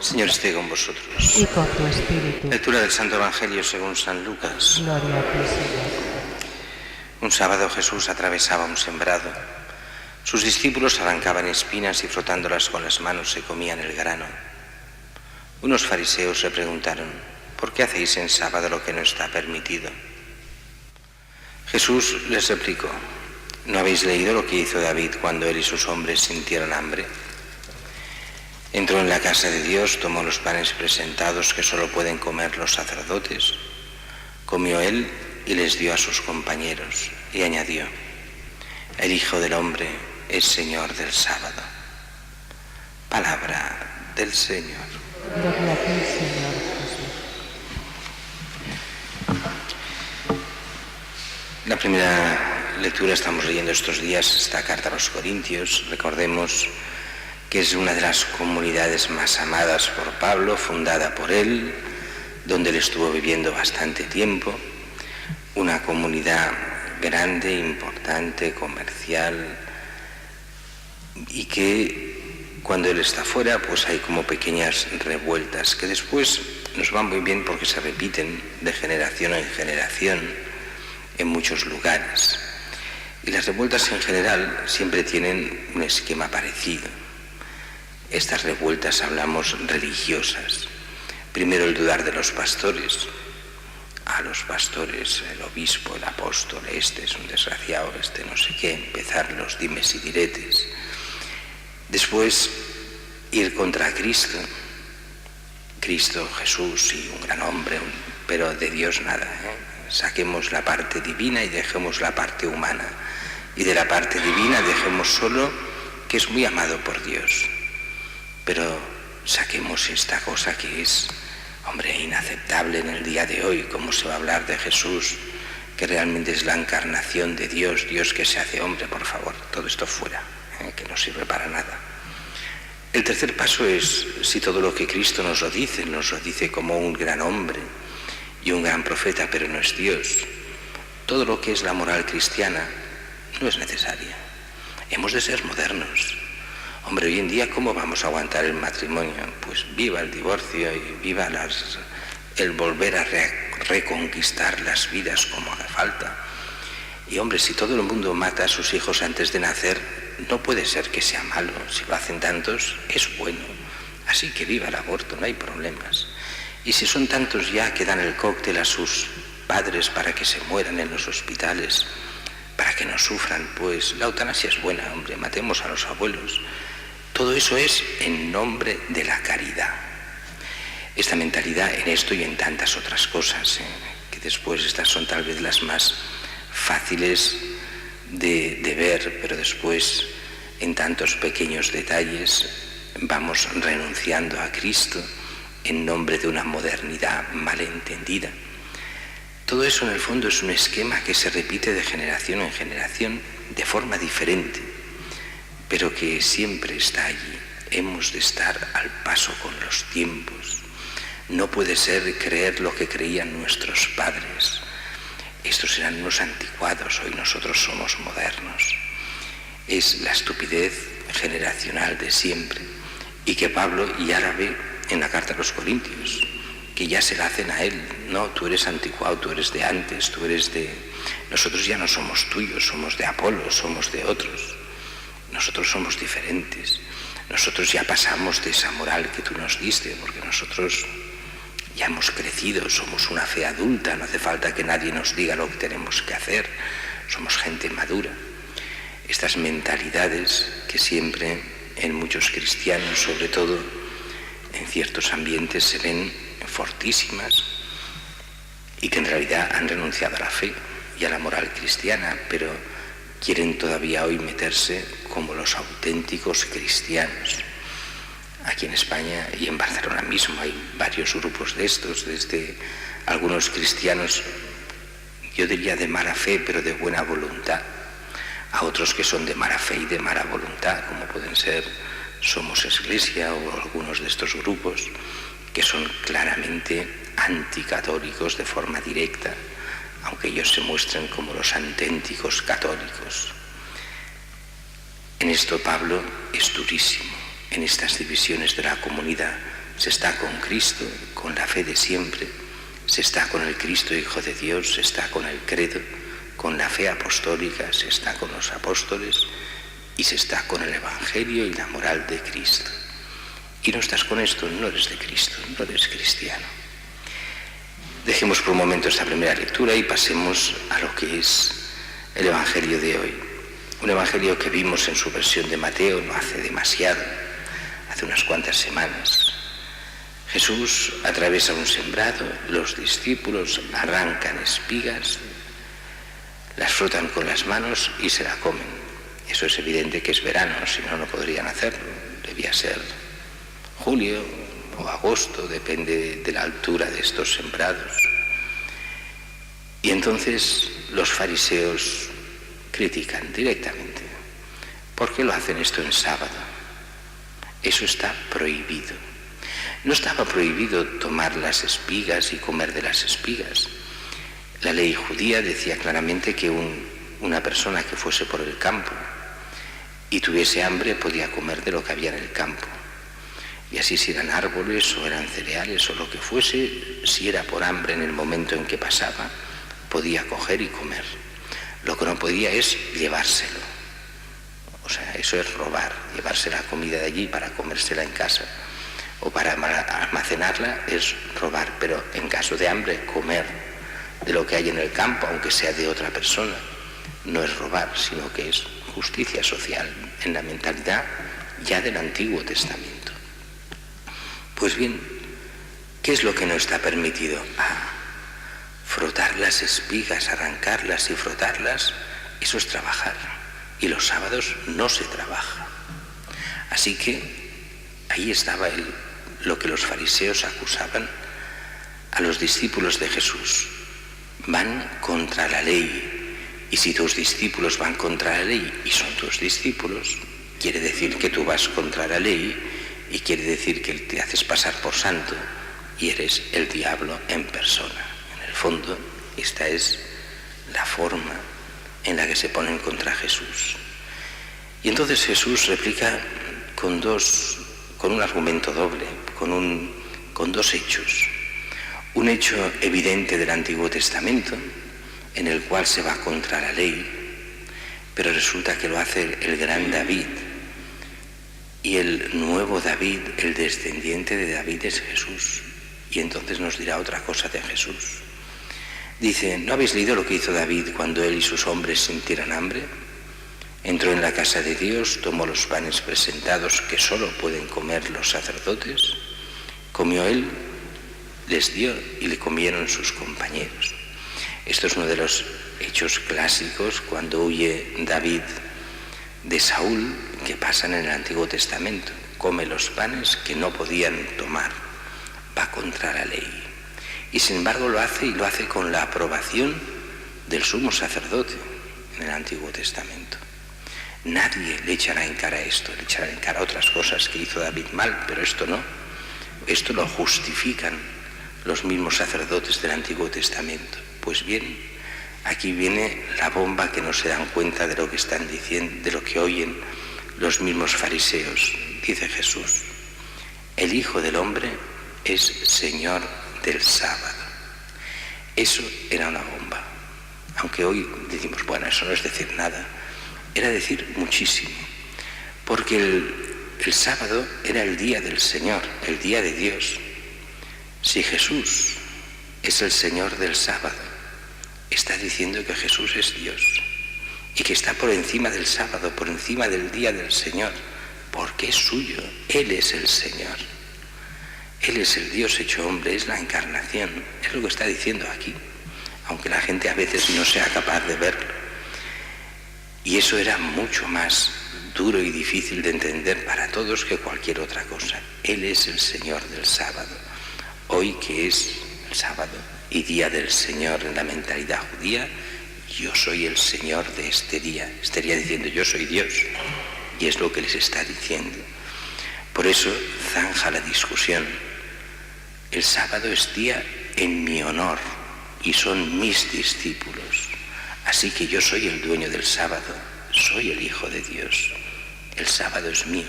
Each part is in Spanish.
Señor esté con vosotros. Y con tu espíritu. Lectura del Santo Evangelio según San Lucas. Gloria a ti, Señor. Un sábado Jesús atravesaba un sembrado. Sus discípulos arrancaban espinas y frotándolas con las manos se comían el grano. Unos fariseos le preguntaron: ¿por qué hacéis en sábado lo que no está permitido? Jesús les replicó: ¿no habéis leído lo que hizo David cuando él y sus hombres sintieron hambre? Entró en la casa de Dios, tomó los panes presentados que solo pueden comer los sacerdotes, comió él y les dio a sus compañeros, y añadió: el Hijo del Hombre es Señor del sábado. Palabra del Señor. Gloria a ti, Señor Jesús. La primera lectura estamos leyendo estos días esta carta a los Corintios. Recordemos que es una de las comunidades más amadas por Pablo, fundada por él, donde él estuvo viviendo bastante tiempo, una comunidad grande, importante, comercial, y que cuando él está fuera pues hay como pequeñas revueltas que después nos van muy bien porque se repiten de generación en generación en muchos lugares. Y las revueltas en general siempre tienen un esquema parecido. Estas revueltas hablamos religiosas. Primero el dudar de los pastores. A los pastores, el obispo, el apóstol, este es un desgraciado, este no sé qué, empezar los dimes y diretes. Después ir contra Cristo. Cristo, Jesús, sí, un gran hombre, pero de Dios nada, Saquemos la parte divina y dejemos la parte humana. Y de la parte divina dejemos solo que es muy amado por Dios. Pero saquemos esta cosa que es, hombre, inaceptable en el día de hoy. ¿Cómo se va a hablar de Jesús, que realmente es la encarnación de Dios, Dios que se hace hombre? Por favor, todo esto fuera, que no sirve para nada. El tercer paso es, si todo lo que Cristo nos lo dice como un gran hombre y un gran profeta, pero no es Dios. Todo lo que es la moral cristiana no es necesaria. Hemos de ser modernos. Hombre, hoy en día, ¿cómo vamos a aguantar el matrimonio? Pues viva el divorcio y viva el volver a reconquistar las vidas como haga falta. Y hombre, si todo el mundo mata a sus hijos antes de nacer, no puede ser que sea malo. Si lo hacen tantos, es bueno. Así que viva el aborto, no hay problemas. Y si son tantos ya que dan el cóctel a sus padres para que se mueran en los hospitales, para que no sufran, pues la eutanasia es buena, hombre, matemos a los abuelos. Todo eso es en nombre de la caridad. Esta mentalidad en esto y en tantas otras cosas, que después estas son tal vez las más fáciles de ver, pero después en tantos pequeños detalles vamos renunciando a Cristo en nombre de una modernidad malentendida. Todo eso en el fondo es un esquema que se repite de generación en generación de forma diferente, pero que siempre está allí. Hemos de estar al paso con los tiempos. No puede ser creer lo que creían nuestros padres. Estos eran unos anticuados, hoy nosotros somos modernos. Es la estupidez generacional de siempre, y que Pablo ya la ve en la carta a los Corintios, que ya se la hacen a él. No, tú eres anticuado, tú eres de antes, tú eres de... Nosotros ya no somos tuyos, somos de Apolo, somos de otros. Nosotros somos diferentes. Nosotros ya pasamos de esa moral que tú nos diste, porque nosotros ya hemos crecido, somos una fe adulta, no hace falta que nadie nos diga lo que tenemos que hacer, somos gente madura. Estas mentalidades que siempre en muchos cristianos, sobre todo en ciertos ambientes, se ven fortísimas y que en realidad han renunciado a la fe y a la moral cristiana, pero quieren todavía hoy meterse como los auténticos cristianos. Aquí en España y en Barcelona mismo hay varios grupos de estos, desde algunos cristianos, yo diría de mala fe, pero de buena voluntad, a otros que son de mala fe y de mala voluntad, como pueden ser Somos Iglesia o algunos de estos grupos, que son claramente anticatólicos de forma directa, aunque ellos se muestren como los auténticos católicos. En esto Pablo es durísimo, en estas divisiones de la comunidad, se está con Cristo, con la fe de siempre, se está con el Cristo Hijo de Dios, se está con el credo, con la fe apostólica, se está con los apóstoles y se está con el Evangelio y la moral de Cristo. Y no estás con esto, no eres de Cristo, no eres cristiano. Dejemos por un momento esta primera lectura y pasemos a lo que es el Evangelio de hoy. Un Evangelio que vimos en su versión de Mateo no hace demasiado, hace unas cuantas semanas. Jesús atraviesa un sembrado, los discípulos arrancan espigas, las frotan con las manos y se la comen. Eso es evidente que es verano, si no, no podrían hacerlo. Debía ser julio o agosto, depende de la altura de estos sembrados. Y entonces los fariseos critican directamente. ¿Por qué lo hacen esto en sábado? Eso está prohibido. No estaba prohibido tomar las espigas y comer de las espigas. La ley judía decía claramente que una persona que fuese por el campo y tuviese hambre podía comer de lo que había en el campo. Y así si eran árboles o eran cereales o lo que fuese, si era por hambre en el momento en que pasaba, podía coger y comer. Lo que no podía es llevárselo. O sea, eso es robar, llevarse la comida de allí para comérsela en casa o para almacenarla es robar, pero en caso de hambre, comer de lo que hay en el campo, aunque sea de otra persona, no es robar, sino que es justicia social en la mentalidad ya del Antiguo Testamento. Pues bien, ¿qué es lo que no está permitido? Frotar las espigas, arrancarlas y frotarlas, eso es trabajar. Y los sábados no se trabaja. Así que ahí estaba lo que los fariseos acusaban a los discípulos de Jesús. Van contra la ley. Y si tus discípulos van contra la ley y son tus discípulos, quiere decir que tú vas contra la ley y quiere decir que te haces pasar por santo y eres el diablo en persona. En el fondo, esta es la forma en la que se ponen contra Jesús. Y entonces Jesús replica con un argumento doble, con dos hechos. Un hecho evidente del Antiguo Testamento, en el cual se va contra la ley, pero resulta que lo hace el gran David. Y el nuevo David, el descendiente de David, es Jesús. Y entonces nos dirá otra cosa de Jesús. Dice, ¿no habéis leído lo que hizo David cuando él y sus hombres sintieran hambre? Entró en la casa de Dios, tomó los panes presentados que solo pueden comer los sacerdotes, comió él, les dio y le comieron sus compañeros. Esto es uno de los hechos clásicos cuando huye David de Saúl que pasan en el Antiguo Testamento. Come los panes que no podían tomar, va contra la ley. Y sin embargo lo hace con la aprobación del sumo sacerdote en el Antiguo Testamento. Nadie le echará en cara esto, le echará en cara otras cosas que hizo David mal, pero esto no. Esto lo justifican los mismos sacerdotes del Antiguo Testamento. Pues bien, aquí viene la bomba que no se dan cuenta de lo que están diciendo, de lo que oyen los mismos fariseos. Dice Jesús, el Hijo del Hombre es Señor del sábado. Eso era una bomba. Aunque hoy decimos, bueno, eso no es decir nada. Era decir muchísimo. Porque el sábado era el día del Señor, el día de Dios. Si Jesús es el Señor del sábado, está diciendo que Jesús es Dios y que está por encima del sábado, por encima del día del Señor, porque es suyo. Él es el Señor. Él es el Dios hecho hombre, es la encarnación. Es lo que está diciendo aquí, aunque la gente a veces no sea capaz de verlo. Y eso era mucho más duro y difícil de entender para todos que cualquier otra cosa. Él es el Señor del sábado. Hoy que es el sábado y día del Señor en la mentalidad judía, yo soy el Señor de este día. Estaría diciendo, yo soy Dios. Y es lo que les está diciendo. Por eso zanja la discusión. El sábado es día en mi honor y son mis discípulos. Así que yo soy el dueño del sábado, soy el Hijo de Dios. El sábado es mío.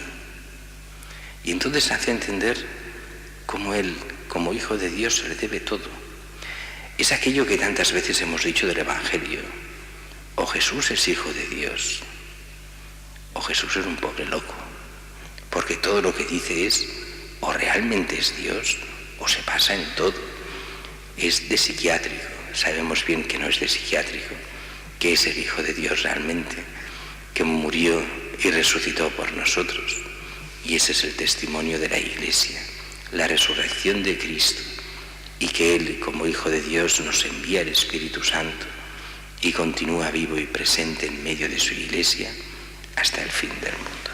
Y entonces hace entender como Él, como Hijo de Dios, se le debe todo. Es aquello que tantas veces hemos dicho del Evangelio. O Jesús es Hijo de Dios, o Jesús es un pobre loco, porque todo lo que dice es, o realmente es Dios, o se pasa en todo. Es de psiquiátrico, sabemos bien que no es de psiquiátrico, que es el Hijo de Dios realmente, que murió y resucitó por nosotros. Y ese es el testimonio de la Iglesia, la resurrección de Cristo, y que Él, como Hijo de Dios, nos envía el Espíritu Santo y continúa vivo y presente en medio de su Iglesia hasta el fin del mundo.